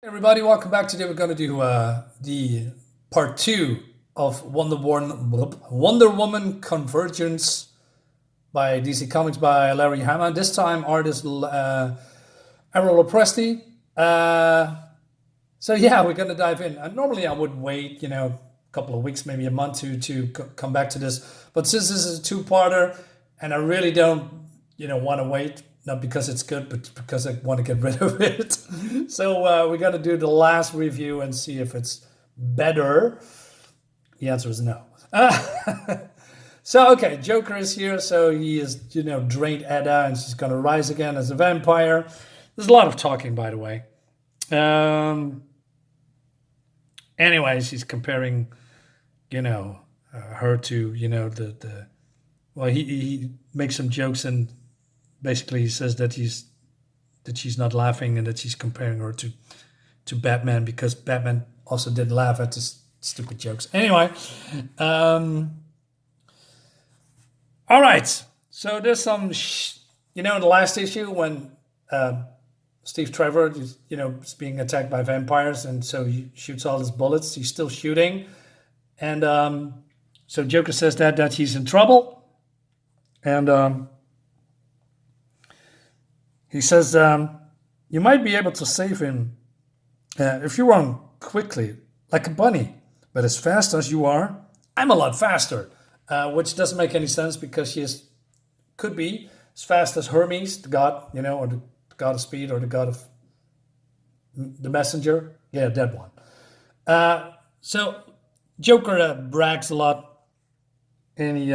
Hey everybody, welcome back. Today we're going to do the part two of Wonder Woman Convergence by DC Comics by Larry Hama. This time artist Lopresti. So yeah, we're going to dive in. Normally I would wait, a couple of weeks, maybe a month to come back to this. But since this is a two-parter and I really don't, want to wait, not because it's good, but because I want to get rid of it. So we're going to do the last review and see if it's better. The answer is no. So, okay, Joker is here. So he is, drained Edda and she's going to rise again as a vampire. There's a lot of talking, by the way. Anyways, he's comparing, her to, well, he makes some jokes and basically he says that she's not laughing and that she's comparing her to Batman because Batman also didn't laugh at the stupid jokes. Anyway, all right. So there's some, in the last issue when Steve Trevor is being attacked by vampires and so he shoots all his bullets. He's still shooting, and so Joker says that he's in trouble, and he says, you might be able to save him if you run quickly, like a bunny. But as fast as you are, I'm a lot faster. Which doesn't make any sense because could be as fast as Hermes, the god, or the god of speed or the god of the messenger. Yeah, that one. So Joker brags a lot. And he,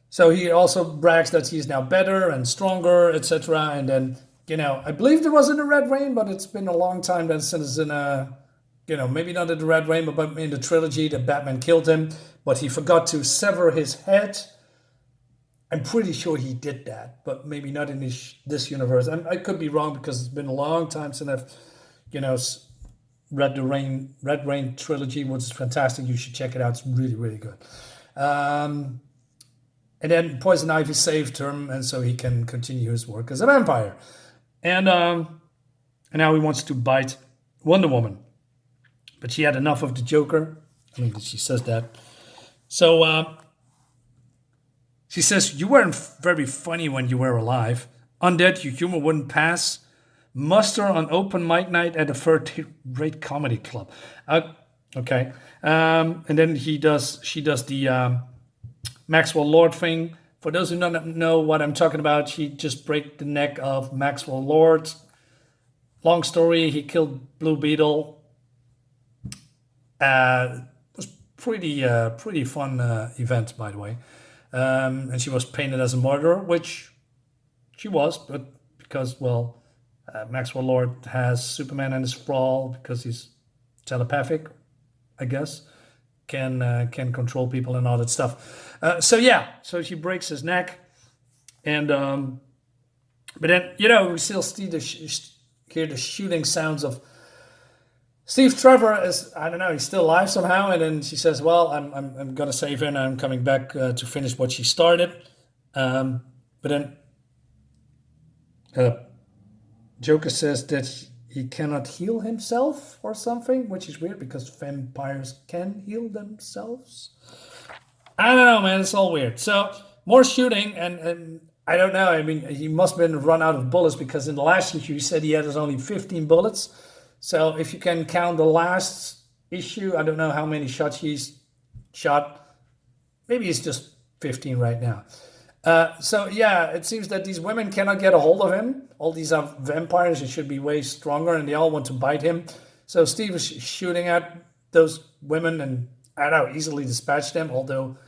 So he also brags that he's now better and stronger, etc. And then, I believe it was in the Red Rain, but it's been a long time since in maybe not in the Red Rain, but in the trilogy that Batman killed him, but he forgot to sever his head. I'm pretty sure he did that, but maybe not in this universe. I could be wrong because it's been a long time since I've, read the Red Rain trilogy, which is fantastic. You should check it out. It's really, really good. And then Poison Ivy saved him, and so he can continue his work as a vampire. And now he wants to bite Wonder Woman. But she had enough of the Joker. I mean, she says that. So she says, you weren't very funny when you were alive. Undead, your humor wouldn't pass muster on open mic night at a third-rate comedy club. Okay. And then she does the Maxwell Lord thing. For those who don't know what I'm talking about, she just break the neck of Maxwell Lord. Long story, he killed Blue Beetle. It was pretty fun event, by the way. And she was painted as a murderer, which she was, but because, Maxwell Lord has Superman in his thrall because he's telepathic, I guess. Can control people and all that stuff. So she breaks his neck, and but then we still see hear the shooting sounds of Steve Trevor. Is, I don't know, he's still alive somehow, and then she says, "Well, I'm gonna save him. And I'm coming back to finish what she started." But then Joker says that he cannot heal himself or something, which is weird because vampires can heal themselves. I don't know, man. It's all weird. So more shooting, and I don't know. I mean, he must have been run out of bullets because in the last issue he said he had only 15 bullets. So if you can count the last issue, I don't know how many shots he's shot. Maybe it's just 15 right now. It seems that these women cannot get a hold of him. All these are vampires and should be way stronger, and they all want to bite him. So Steve is shooting at those women and, I don't know, easily dispatch them, although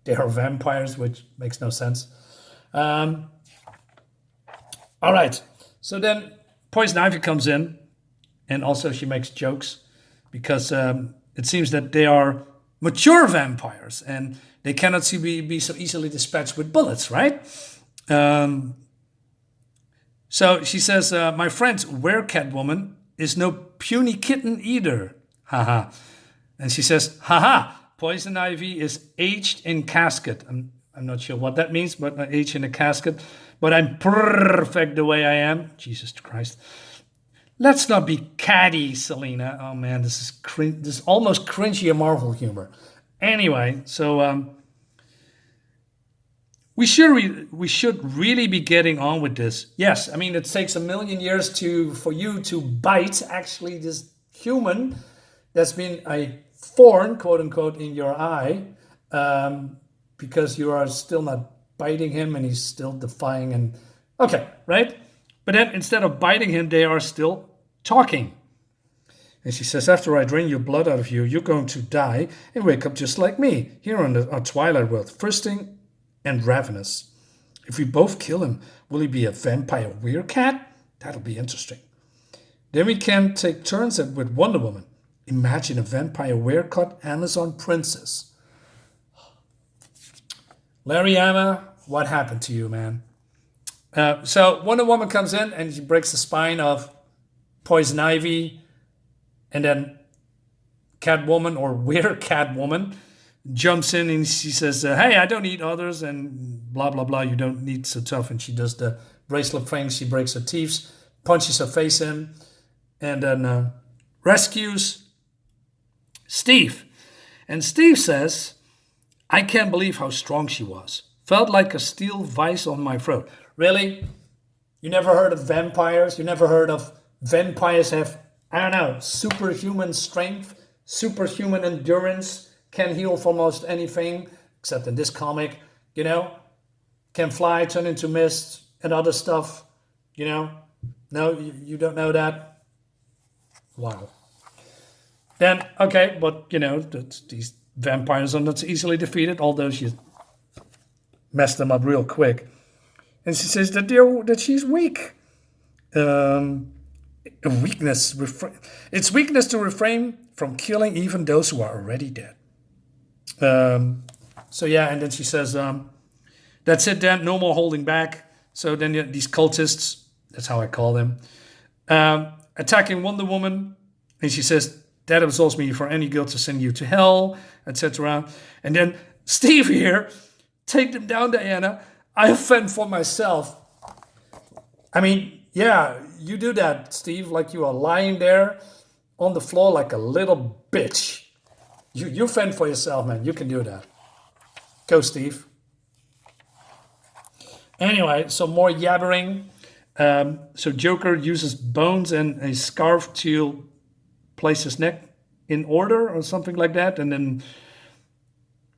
they are vampires, which makes no sense. All right. So then Poison Ivy comes in, and also she makes jokes because it seems that they are mature vampires, and they cannot be so easily dispatched with bullets, right? So she says, my friend, Werecat woman, is no puny kitten either. Haha. And she says, haha, Poison Ivy is aged in casket. I'm not sure what that means, but aged in a casket. but I'm perfect the way I am. Jesus Christ. Let's not be catty, Selena. Oh man, this is almost cringy Marvel humor. Anyway, so we should really be getting on with this. Yes, I mean it takes 1,000,000 years for you to bite actually this human that's been a thorn, quote unquote, in your eye, because you are still not biting him and he's still defying and okay, right? But then instead of biting him, they are still talking. And she says, after I drain your blood out of you, you're going to die and wake up just like me, here on our Twilight world, thirsting and ravenous. If we both kill him, will he be a vampire werecat? That'll be interesting. Then we can take turns with Wonder Woman. Imagine a vampire werecat Amazon princess. Larry Hama, what happened to you, man? So Wonder Woman comes in and she breaks the spine of Poison Ivy, and then Catwoman or Catwoman jumps in and she says, hey, I don't need others and blah, blah, blah. You don't need so tough. And she does the bracelet thing. She breaks her teeth, punches her face in, and then rescues Steve. And Steve says, I can't believe how strong she was. Felt like a steel vice on my throat. Really? You never heard of vampires? You never heard of vampires have, I don't know, superhuman strength, superhuman endurance, can heal from almost anything, except in this comic, you know, can fly, turn into mist, and other stuff, you know? No, you don't know that? Wow. Then, okay, but, you know, these vampires are not easily defeated, although she messed them up real quick. And she says that she's weak. It's weakness to refrain from killing even those who are already dead. So yeah, and then she says, that's it then, no more holding back. So then these cultists, that's how I call them, attacking Wonder Woman. And she says, that absolves me for any guilt to send you to hell, etc. And then Steve here, take them down, Diana. I fend for myself. I mean, yeah, you do that, Steve, like you are lying there on the floor like a little bitch. You fend for yourself, man. You can do that. Go, Steve. Anyway, so more yabbering. So Joker uses bones and a scarf to place his neck in order or something like that. And then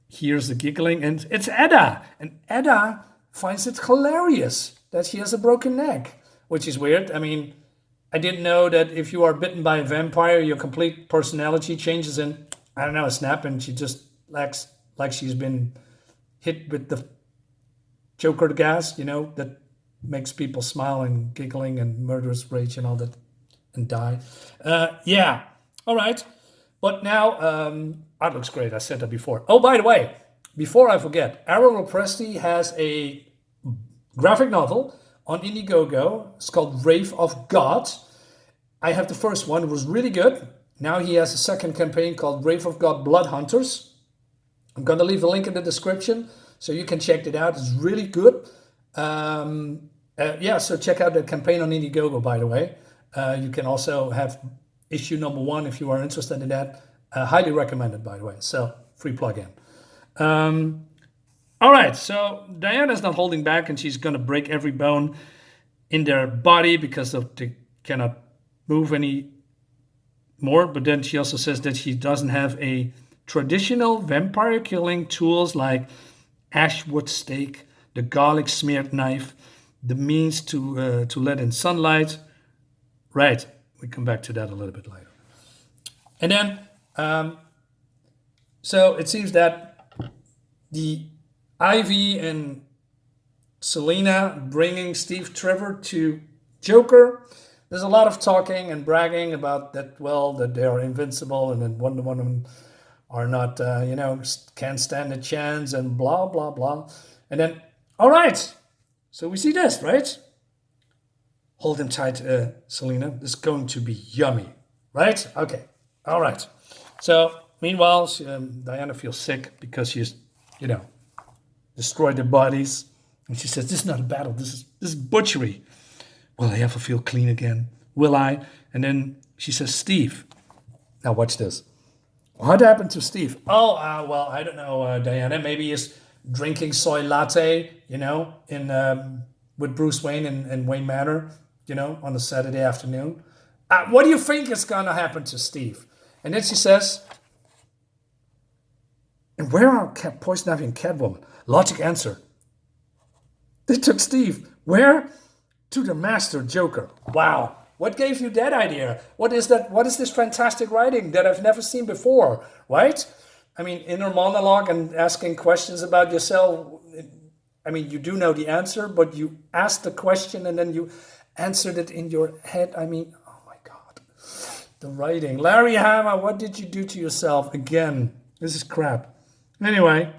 hears the giggling. And it's Edda. And Edda finds it hilarious that she has a broken neck, which is weird. I mean, I didn't know that if you are bitten by a vampire, your complete personality changes in, I don't know, a snap, and she just acts like she's been hit with the Joker gas, you know, that makes people smile and giggling and murderous rage and all that and die. Yeah, all right. But now, that looks great. I said that before. Oh, by the way, before I forget, Lopresti has a graphic novel on Indiegogo. It's called Wraith of God. I have the first one. It was really good. Now he has a second campaign called Wraith of God Blood Hunters. I'm going to leave the link in the description so you can check it out. It's really good. Yeah, so check out the campaign on Indiegogo, by the way. You can also have issue number 1 if you are interested in that. Highly recommended, by the way. So, free plug-in. All right, so Diana's not holding back, and she's going to break every bone in their body because they cannot move any more. But then she also says that she doesn't have a traditional vampire killing tools like ashwood stake, the garlic smeared knife, the means to let in sunlight. Right, we come back to that a little bit later. And then, so it seems that the Ivy and Selena bringing Steve Trevor to Joker. There's a lot of talking and bragging about that, well, that they are invincible and then Wonder Woman are not, can't stand a chance and blah, blah, blah. And then, all right, so we see this, right? Hold him tight, Selena. This is going to be yummy, right? Okay, all right. So, meanwhile, Diana feels sick because she's, destroyed their bodies. And she says, this is not a battle. This is butchery. Will I ever feel clean again? Will I? And then she says, Steve. Now watch this. What happened to Steve? Oh, well, I don't know, Diana. Maybe he's drinking soy latte, in with Bruce Wayne and Wayne Manor, on a Saturday afternoon. What do you think is going to happen to Steve? And then she says, and where are Poison Ivy and Catwoman? Logic answer. They took Steve. Where? To the Master Joker. Wow. What gave you that idea? What is that? What is this fantastic writing that I've never seen before, right? I mean, inner monologue and asking questions about yourself. I mean, you do know the answer, but you asked the question and then you answered it in your head. I mean, oh my God. The writing. Larry Hama, what did you do to yourself? Again, this is crap. Anyway,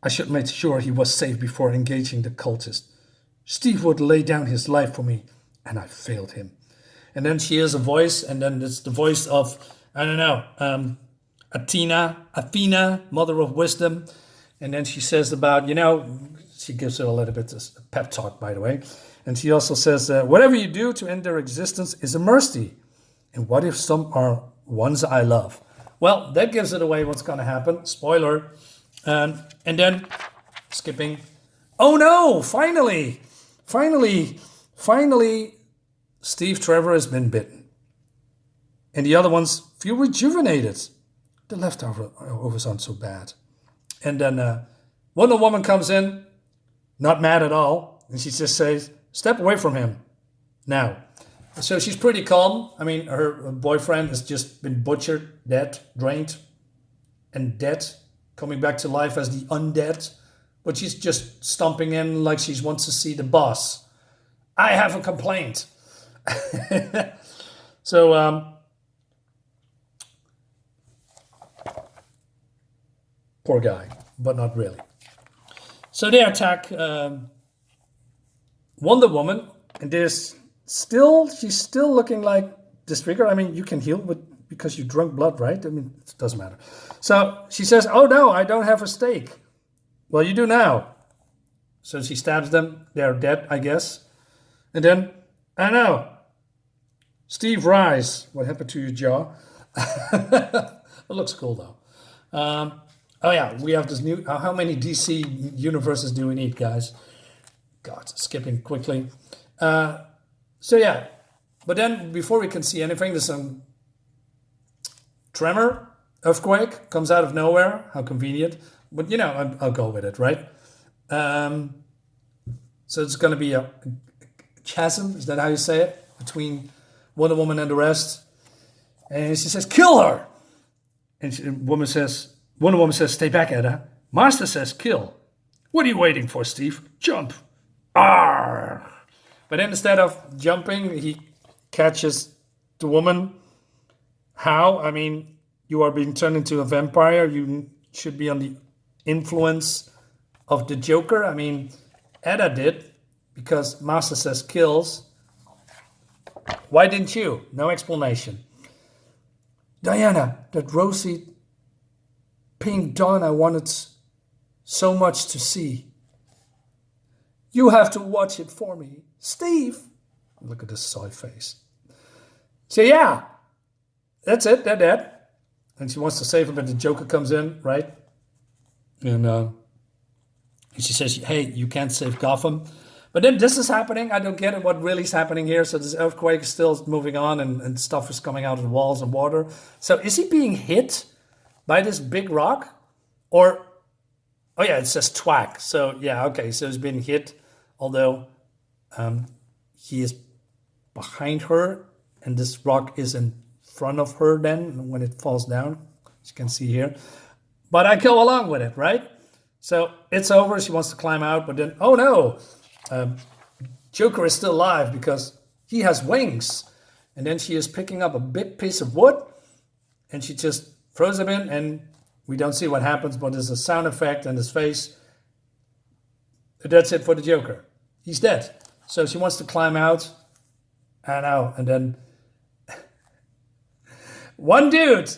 I should make sure he was safe before engaging the cultist. Steve would lay down his life for me, and I failed him. And then she hears a voice, and then it's the voice of, I don't know, Athena, mother of wisdom. And then she says about, she gives her a little bit of a pep talk, by the way. And she also says, whatever you do to end their existence is a mercy. And what if some are ones I love? Well, that gives it away what's going to happen. Spoiler. And then, skipping. Oh no, finally, Steve Trevor has been bitten. And the other ones feel rejuvenated. The leftovers aren't so bad. And then Wonder Woman comes in, not mad at all. And she just says, step away from him now. So she's pretty calm. I mean, her boyfriend has just been butchered, dead, drained, and dead, coming back to life as the undead. But she's just stomping in like she wants to see the boss. I have a complaint. So, poor guy, but not really. So they attack Wonder Woman, and she's still looking like disfigured. I mean, you can heal because you drunk blood, right? I mean, it doesn't matter. So she says, oh no, I don't have a stake. Well, you do now. So she stabs them. They're dead, I guess. And then, I know. Steve Rise. What happened to your jaw? It looks cool, though. Oh, yeah. We have this new... how many DC universes do we need, guys? God, skipping quickly. So, yeah. But then, before we can see anything, there's some tremor, earthquake, comes out of nowhere. How convenient. But, I'll go with it, right? So it's going to be a chasm, is that how you say it? Between Wonder Woman and the rest. And she says, kill her! And Wonder Woman says, stay back, Edda. Master says, kill. What are you waiting for, Steve? Jump. Arr! But then instead of jumping, he catches the woman. How? I mean, you are being turned into a vampire. You should be on the influence of the Joker. I mean, Edda did, because Master says kills. Why didn't you? No explanation. Diana, that rosy pink dawn I wanted so much to see. You have to watch it for me. Steve! Look at this soy face. So yeah, that's it, they're dead. And she wants to save him, but the Joker comes in, right? And she says, hey, you can't save Gotham. But then this is happening. I don't get it, what really is happening here. So this earthquake is still moving on and stuff is coming out of the walls and water. So is he being hit by this big rock? Or, oh yeah, it says twack. So yeah, okay, so he's been hit. Although he is behind her and this rock is in front of her then when it falls down. As you can see here. But I go along with it, right? So it's over. She wants to climb out, but then, oh no, Joker is still alive because he has wings. And then she is picking up a big piece of wood and she just throws him in and we don't see what happens, but there's a sound effect and his face. That's it for the Joker. He's dead. So she wants to climb out. I know. And then one dude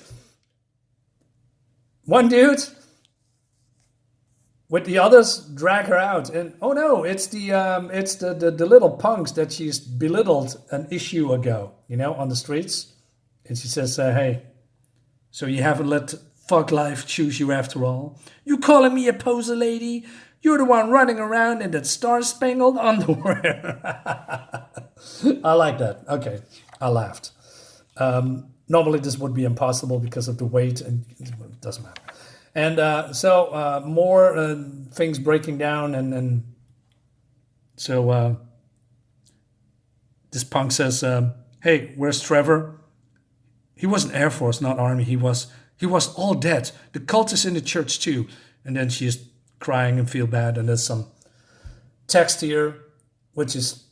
with the others drag her out, and oh no, it's the little punks that she's belittled an issue ago, on the streets. And she says, hey, so you haven't let fuck life choose you after all? You calling me a poser, lady? You're the one running around in that star-spangled underwear. I like that. Okay, I laughed. Normally this would be impossible because of the weight, and it doesn't matter. And so more things breaking down, and so this punk says, hey, where's Trevor? He was in Air Force, not Army. He was all dead. The cult is in the church too. And then she is crying and feel bad. And there's some text here, which is,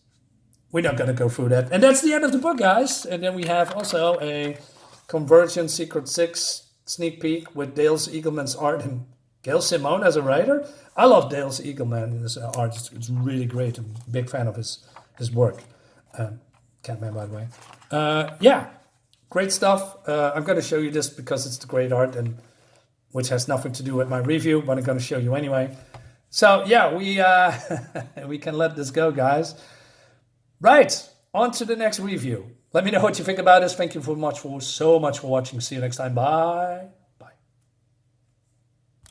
we're not going to go through that. And that's the end of the book, guys. And then we have also a Convergence Secret 6 sneak peek with Dale Eagleman's art and Gail Simone as a writer. I love Dale Eagleman's art. It's really great. I'm a big fan of his work. Catman, by the way. Yeah. Great stuff. I'm going to show you this because it's the great art, and which has nothing to do with my review, but I'm going to show you anyway. So yeah, we can let this go, guys. Right, on to the next review. Let me know what you think about this. Thank you so much for watching. See you next time. Bye.